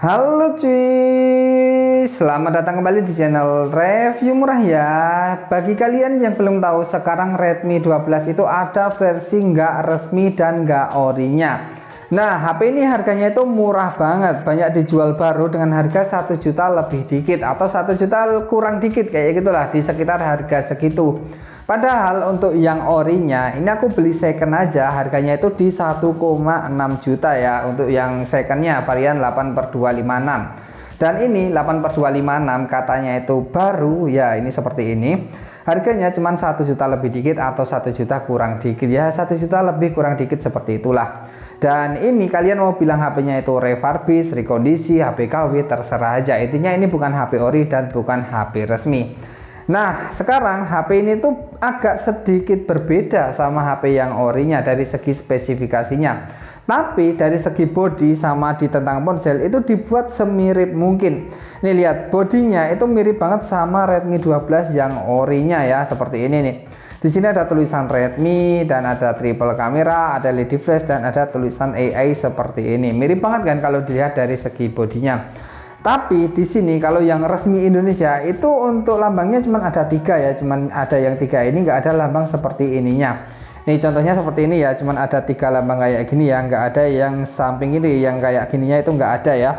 Halo cuy, selamat datang kembali di channel review murah ya. Bagi kalian yang belum tahu, sekarang Redmi 12 itu ada versi nggak resmi dan nggak orinya. Nah, HP ini harganya itu murah banget, banyak dijual baru dengan harga 1 juta lebih dikit atau 1 juta kurang dikit kayak gitulah, di sekitar harga segitu. Padahal untuk yang orinya ini aku beli second aja, harganya itu di 1,6 juta ya, untuk yang secondnya varian 8/256. Dan ini 8/256 katanya itu baru ya, ini seperti ini. Harganya cuma 1 juta lebih dikit atau 1 juta kurang dikit ya, 1 juta lebih kurang dikit seperti itulah. Dan ini kalian mau bilang HP-nya itu refurbish, rekondisi, HP KW, terserah aja. Intinya ini bukan HP ori dan bukan HP resmi. Nah, sekarang HP ini tuh agak sedikit berbeda sama HP yang orinya dari segi spesifikasinya. Tapi dari segi body sama di tentang ponsel itu dibuat semirip mungkin. Nih lihat, bodinya itu mirip banget sama Redmi 12 yang orinya ya, seperti ini nih. Di sini ada tulisan Redmi dan ada triple kamera, ada LED flash dan ada tulisan AI seperti ini. Mirip banget kan kalau dilihat dari segi bodinya. Tapi di sini kalau yang resmi Indonesia itu untuk lambangnya cuma ada 3 ya, cuman ada yang 3 ini nggak ada lambang seperti ininya. Nih contohnya seperti ini ya, cuman ada 3 lambang kayak gini ya, nggak ada yang samping ini yang kayak gininya itu nggak ada ya.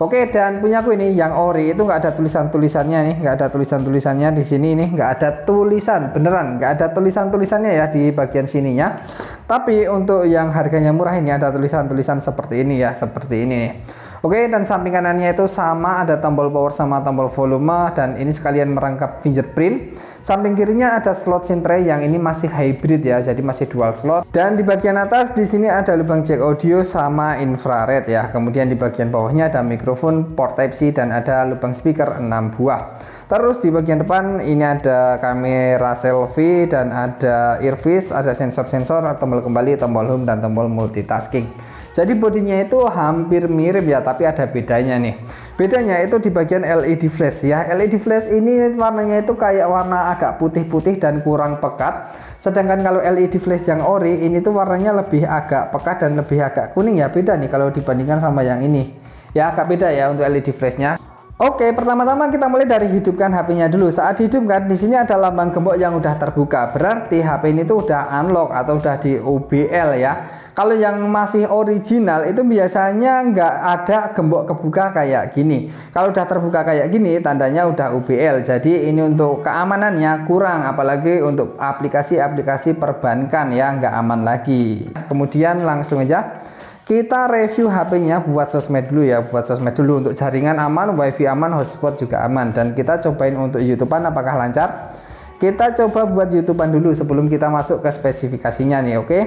Oke, dan punyaku ini yang ori itu nggak ada tulisan-tulisannya nih, nggak ada tulisan-tulisannya di sini nih, nggak ada tulisan, beneran nggak ada tulisan-tulisannya ya di bagian sininya. Tapi untuk yang harganya murah ini ada tulisan-tulisan seperti ini ya, seperti ini nih. Oke, dan samping kanannya itu sama, ada tombol power sama tombol volume, dan ini sekalian merangkap fingerprint. Samping kirinya ada slot SIM tray yang ini masih hybrid ya, jadi masih dual slot. Dan di bagian atas di sini ada lubang jack audio sama infrared ya. Kemudian di bagian bawahnya ada mikrofon, port Type C, dan ada lubang speaker 6 buah. Terus di bagian depan ini ada kamera selfie dan ada earpiece, ada sensor-sensor, tombol kembali, tombol home, dan tombol multitasking. Jadi bodinya itu hampir mirip ya, tapi ada bedanya nih. Bedanya itu di bagian LED flash ya. LED flash ini warnanya itu kayak warna agak putih-putih dan kurang pekat. Sedangkan kalau LED flash yang ori ini tuh warnanya lebih agak pekat dan lebih agak kuning ya. Beda nih kalau dibandingkan sama yang ini. Ya agak beda ya untuk LED flashnya. Oke, pertama-tama kita mulai dari hidupkan HP-nya dulu. Saat hidupkan, di sini ada lambang gembok yang udah terbuka. Berarti HP ini tuh udah unlock atau udah di OBL ya. Kalau yang masih original itu biasanya nggak ada gembok kebuka kayak gini. Kalau udah terbuka kayak gini, tandanya udah OBL. Jadi ini untuk keamanannya kurang, apalagi untuk aplikasi-aplikasi perbankan ya, nggak aman lagi. Kemudian langsung aja kita review HP-nya buat sosmed dulu ya, buat sosmed dulu. Untuk jaringan aman, wifi aman, hotspot juga aman. Dan kita cobain untuk YouTubean apakah lancar. Kita coba buat YouTubean dulu sebelum kita masuk ke spesifikasinya nih, oke.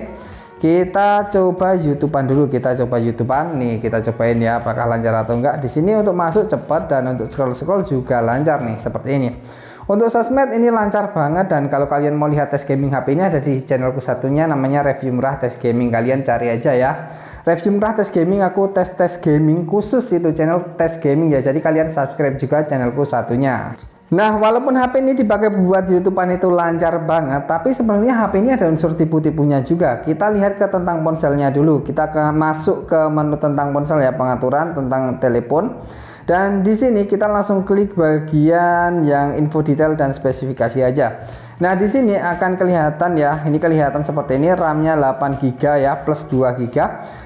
Kita coba YouTubean dulu, kita coba YouTubean nih, kita cobain ya apakah lancar atau enggak. Di sini untuk masuk cepat dan untuk scroll-scroll juga lancar nih, seperti ini. Untuk sosmed ini lancar banget, dan kalau kalian mau lihat tes gaming HP ini ada di channelku satunya namanya Review Murah Tes Gaming. Kalian cari aja ya. Review Murah Tes Gaming, aku tes gaming khusus, itu channel tes gaming ya. Jadi kalian subscribe juga channelku satunya. Nah, walaupun HP ini dipakai buat YouTubean itu lancar banget, tapi sebenarnya HP ini ada unsur tipu-tipunya juga. Kita lihat ke tentang ponselnya dulu. Kita masuk ke menu tentang ponsel ya, pengaturan tentang telepon. Dan di sini kita langsung klik bagian yang info detail dan spesifikasi aja. Nah, di sini akan kelihatan ya, ini kelihatan seperti ini, RAM-nya 8GB ya, plus 2GB.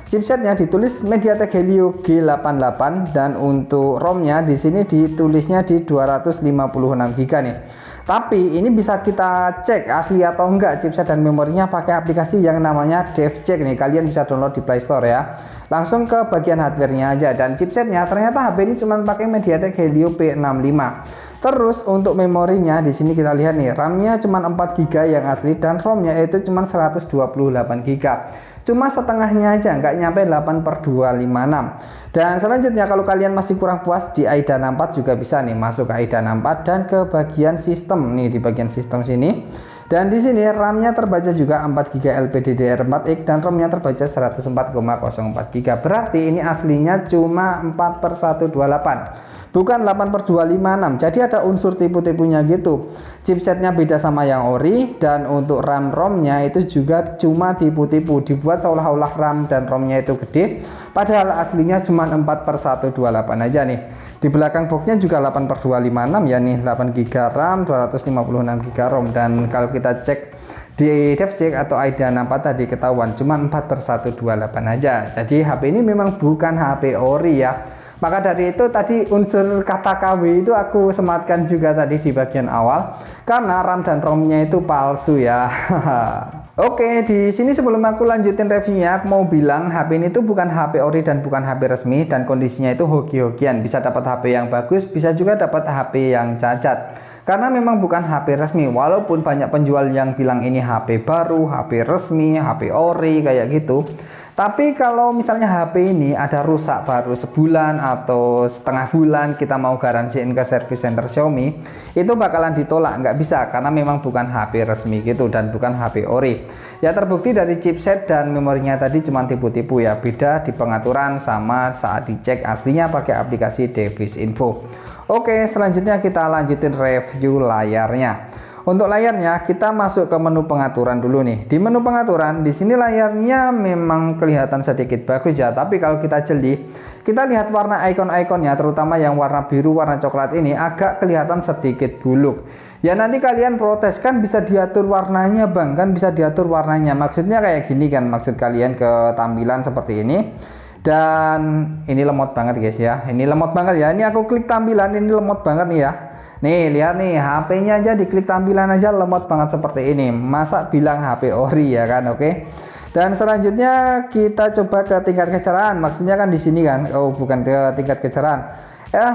Chipsetnya ditulis MediaTek Helio G88, dan untuk ROM-nya di sini ditulisnya di 256GB nih. Tapi ini bisa kita cek asli atau enggak chipset dan memorinya pakai aplikasi yang namanya DevCheck nih. Kalian bisa download di Play Store ya. Langsung ke bagian hardware-nya aja, dan chipsetnya ternyata HP ini cuma pakai MediaTek Helio P65. Terus untuk memorinya di sini kita lihat nih, RAM-nya cuma 4GB yang asli dan ROM-nya itu cuma 128GB. Cuma setengahnya aja, nggak nyampe 8/256. Dan selanjutnya kalau kalian masih kurang puas, di AIDA 64 juga bisa nih, masuk ke AIDA 64 dan ke bagian sistem nih, di bagian sistem sini. Dan di sini RAM-nya terbaca juga 4GB LPDDR4X dan ROM-nya terbaca 104,04GB. Berarti ini aslinya cuma 4/128. bukan 8/256. Jadi ada unsur tipu-tipunya gitu. Chipsetnya beda sama yang ori, dan untuk RAM ROM-nya itu juga cuma tipu-tipu, dibuat seolah-olah RAM dan ROM-nya itu gede, padahal aslinya cuma 4/128 aja nih. Di belakang boxnya juga 8/256 ya nih, 8 GB RAM, 256 GB ROM, dan kalau kita cek di DevCheck atau AIDA 64 tadi ketahuan cuma 4/128 aja. Jadi HP ini memang bukan HP ori ya. Maka dari itu tadi unsur kata KW itu aku sematkan juga tadi di bagian awal, karena RAM dan ROM-nya itu palsu ya. Oke, di sini sebelum aku lanjutin reviewnya, aku mau bilang HP ini tuh bukan HP ori dan bukan HP resmi, dan kondisinya itu hoki-hokian. Bisa dapat HP yang bagus, bisa juga dapat HP yang cacat. Karena memang bukan HP resmi, walaupun banyak penjual yang bilang ini HP baru, HP resmi, HP ori kayak gitu. Tapi kalau misalnya HP ini ada rusak baru sebulan atau setengah bulan, kita mau garansiin ke service center Xiaomi, itu bakalan ditolak, nggak bisa, karena memang bukan HP resmi gitu dan bukan HP ori. Ya terbukti dari chipset dan memorinya tadi cuma tipu-tipu ya, beda di pengaturan sama saat dicek aslinya pakai aplikasi Device Info. Oke, selanjutnya kita lanjutin review layarnya. Untuk layarnya kita masuk ke menu pengaturan dulu nih. Di menu pengaturan di sini layarnya memang kelihatan sedikit bagus ya, tapi kalau kita jeli, kita lihat warna icon-iconnya, terutama yang warna biru, warna coklat ini agak kelihatan sedikit buluk. Ya nanti kalian protes, kan bisa diatur warnanya bang, kan bisa diatur warnanya. Maksudnya kayak gini kan, maksud kalian ke tampilan seperti ini. Dan ini lemot banget guys ya, ini lemot banget ya. Ini aku klik tampilan, ini lemot banget nih ya. Nih lihat nih, HP-nya aja diklik tampilan aja lemot banget seperti ini. Masa bilang HP ori ya kan? Oke. Dan selanjutnya kita coba ke tingkat kecerahan. Maksudnya kan di sini kan. Oh, bukan ke tingkat kecerahan.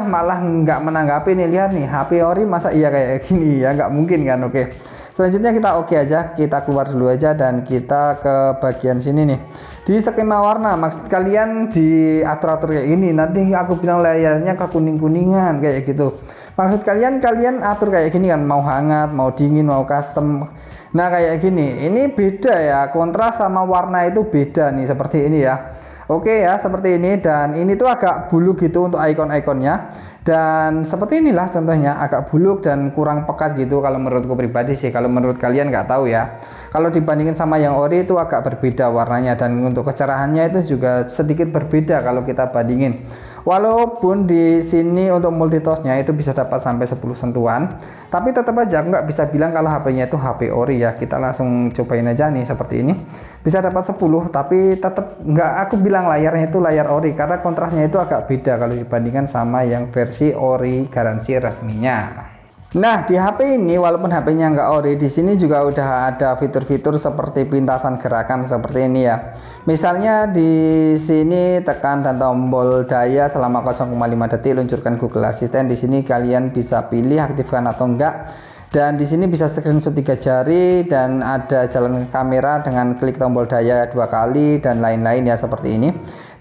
Malah nggak menanggapi nih. Lihat nih, HP ori masa iya kayak gini ya? Nggak mungkin kan? Oke. Selanjutnya kita oke aja. Kita keluar dulu aja dan kita ke bagian sini nih. Di skema warna, maksud kalian diatur-atur kayak gini. Nanti aku bilang layarnya ke kuning-kuningan kayak gitu. Maksud kalian atur kayak gini kan, mau hangat, mau dingin, mau custom. Nah kayak gini, ini beda ya, kontras sama warna itu beda nih, seperti ini ya. Oke ya, seperti ini, dan ini tuh agak buluk gitu untuk icon-iconnya. Dan seperti inilah contohnya, agak buluk dan kurang pekat gitu kalau menurutku pribadi sih. Kalau menurut kalian nggak tahu ya. Kalau dibandingin sama yang ori itu agak berbeda warnanya, dan untuk kecerahannya itu juga sedikit berbeda kalau kita bandingin. Walaupun di sini untuk multitoastnya itu bisa dapat sampai 10 sentuhan, tapi tetap aja aku nggak bisa bilang kalau HP-nya itu HP ori ya. Kita langsung cobain aja nih seperti ini. Bisa dapat 10, tapi tetap nggak aku bilang layarnya itu layar ori, karena kontrasnya itu agak beda kalau dibandingkan sama yang versi ori garansi resminya. Nah di HP ini walaupun HP-nya nggak ori, di sini juga udah ada fitur-fitur seperti pintasan gerakan seperti ini ya. Misalnya di sini tekan dan tombol daya selama 0,5 detik, luncurkan Google Assistant. Di sini kalian bisa pilih aktifkan atau enggak. Dan di sini bisa screenshot 3 jari, dan ada jalan kamera dengan klik tombol daya 2 kali dan lain-lain ya seperti ini.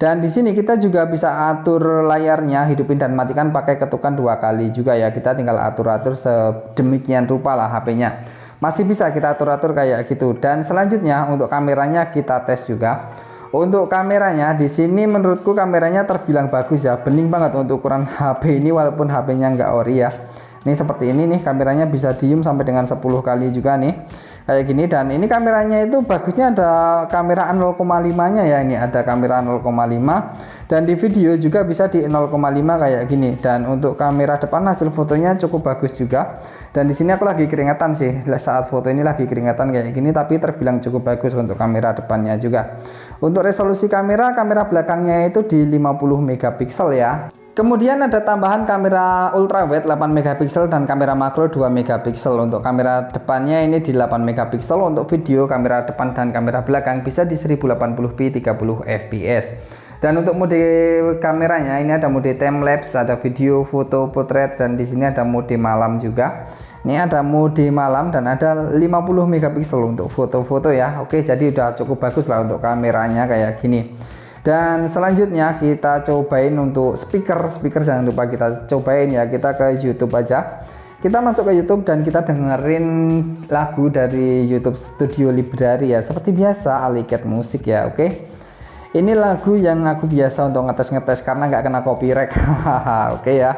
Dan di sini kita juga bisa atur layarnya, hidupin dan matikan pakai ketukan 2 kali juga ya. Kita tinggal atur-atur sedemikian rupa lah HP-nya. Masih bisa kita atur-atur kayak gitu. Dan selanjutnya untuk kameranya kita tes juga. Untuk kameranya di sini menurutku kameranya terbilang bagus ya, bening banget untuk ukuran HP ini walaupun HP-nya nggak ori ya. Ini seperti ini nih, kameranya bisa diem sampai dengan 10 kali juga nih. Kayak gini, dan ini kameranya itu bagusnya ada kamera 0,5 nya ya, ini ada kamera 0,5, dan di video juga bisa di 0,5 kayak gini. Dan untuk kamera depan hasil fotonya cukup bagus juga. Dan di sini aku lagi keringetan sih, saat foto ini lagi keringetan kayak gini, tapi terbilang cukup bagus untuk kamera depannya juga. Untuk resolusi kamera belakangnya itu di 50 megapiksel ya. Kemudian ada tambahan kamera ultrawide 8 megapiksel dan kamera makro 2 megapiksel. Untuk kamera depannya ini di 8 megapiksel. Untuk video kamera depan dan kamera belakang bisa di 1080p 30 fps. Dan untuk mode kameranya ini ada mode time lapse, ada video, foto, potret, dan di sini ada mode malam juga. Ini ada mode malam dan ada 50 megapiksel untuk foto-foto ya. Oke, jadi udah cukup bagus lah untuk kameranya kayak gini. Dan selanjutnya kita cobain untuk speaker jangan lupa kita cobain ya. Kita ke YouTube aja, kita masuk ke YouTube dan kita dengerin lagu dari YouTube Studio Library ya, seperti biasa Alicat Musik ya. Oke, ini lagu yang aku biasa untuk ngetes karena nggak kena copyright. Oke ya.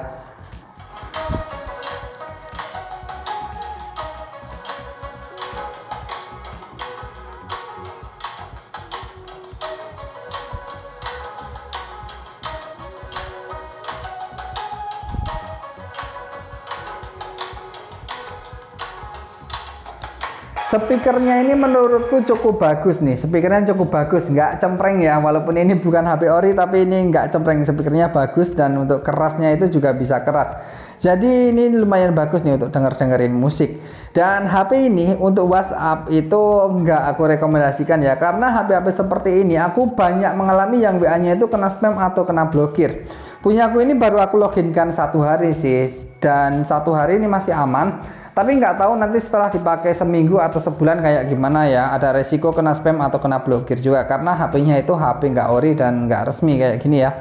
Speakernya ini menurutku cukup bagus nih, speakernya cukup bagus, nggak cempreng ya, walaupun ini bukan HP ori tapi ini nggak cempreng, speakernya bagus dan untuk kerasnya itu juga bisa keras. Jadi ini lumayan bagus nih untuk dengerin musik. Dan HP ini untuk WhatsApp itu nggak aku rekomendasikan ya, karena HP-HP seperti ini aku banyak mengalami yang WA-nya itu kena spam atau kena blokir. Punya aku ini baru aku loginkan 1 hari sih, dan 1 hari ini masih aman. Tapi nggak tahu nanti setelah dipakai seminggu atau sebulan kayak gimana ya, ada resiko kena spam atau kena blokir juga, karena HP-nya itu HP nggak ori dan nggak resmi kayak gini ya.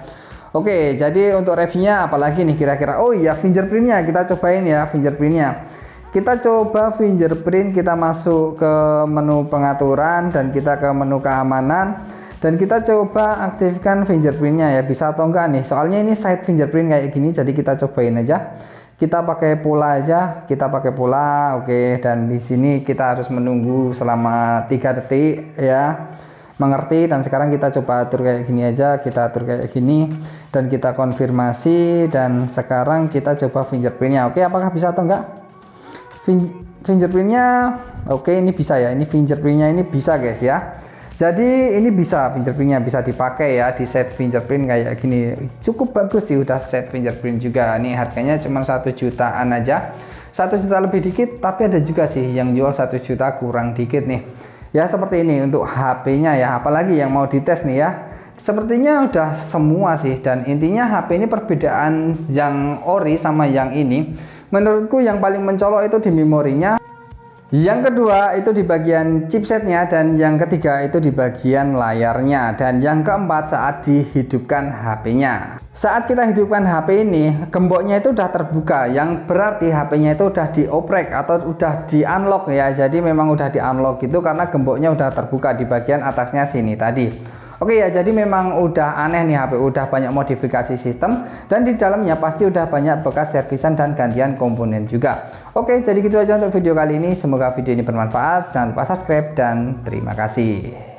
Oke, jadi untuk reviewnya apalagi nih kira-kira? Oh iya, fingerprintnya kita cobain ya, fingerprintnya. Kita coba fingerprint, kita masuk ke menu pengaturan dan kita ke menu keamanan dan kita coba aktifkan fingerprintnya ya, bisa atau enggak nih. Soalnya ini side fingerprint kayak gini, jadi kita cobain aja. Kita pakai pola aja, kita pakai pola, oke. Dan di sini kita harus menunggu selama 3 detik ya. Mengerti? Dan sekarang kita coba atur kayak gini aja, kita atur kayak gini dan kita konfirmasi, dan sekarang kita coba fingerprintnya. Oke, apakah bisa atau enggak? Fingerprintnya oke, ini bisa ya, ini fingerprintnya ini bisa guys ya. Jadi ini bisa, fingerprintnya bisa dipakai ya, di set fingerprint kayak gini, cukup bagus sih, udah set fingerprint juga. Ini harganya cuma 1 jutaan aja, 1 juta lebih dikit, tapi ada juga sih yang jual 1 juta kurang dikit nih ya. Seperti ini untuk HP-nya ya, apalagi yang mau dites nih ya. Sepertinya udah semua sih, dan intinya HP ini perbedaan yang ori sama yang ini, menurutku yang paling mencolok itu di memorinya, yang kedua itu di bagian chipsetnya, dan yang ketiga itu di bagian layarnya, dan yang keempat saat dihidupkan HP-nya. Saat kita hidupkan HP ini, gemboknya itu udah terbuka, yang berarti HP-nya itu udah dioprek atau udah di unlock ya. Jadi memang udah di unlock gitu karena gemboknya udah terbuka di bagian atasnya sini tadi. Oke ya, jadi memang udah aneh nih HP, udah banyak modifikasi sistem, dan di dalamnya pasti udah banyak bekas servisan dan gantian komponen juga. Oke, jadi gitu aja untuk video kali ini, semoga video ini bermanfaat. Jangan lupa subscribe dan terima kasih.